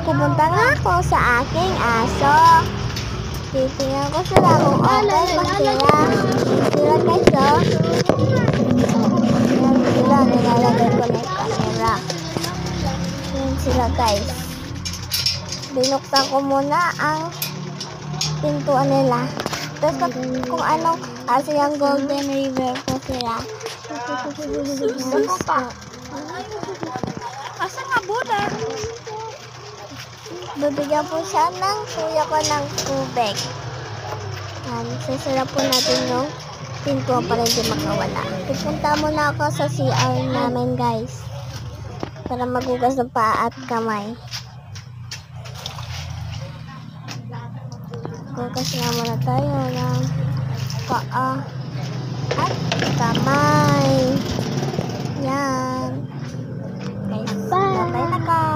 pupunta nga ako sa aking aso. Titingnan ko sila kung okay pa sila. Sila guys, oh. Yan sila, nilalagay ko na yung camera. Yan sila guys. Binuksan ko muna ang pintuan nila. Tapos kung anong aso yung golden river po sila. Suko pa. Asa nga Buddha? Bibigyan po siya ng kuya ko ng tubig. Yan, sasara po natin yung pinto para hindi makawala. Pupunta muna ako sa CR namin guys. Para magugas ng paa at kamay. Gugas na muna tayo ng paa at kamay. Yan. Guys, bye na ka.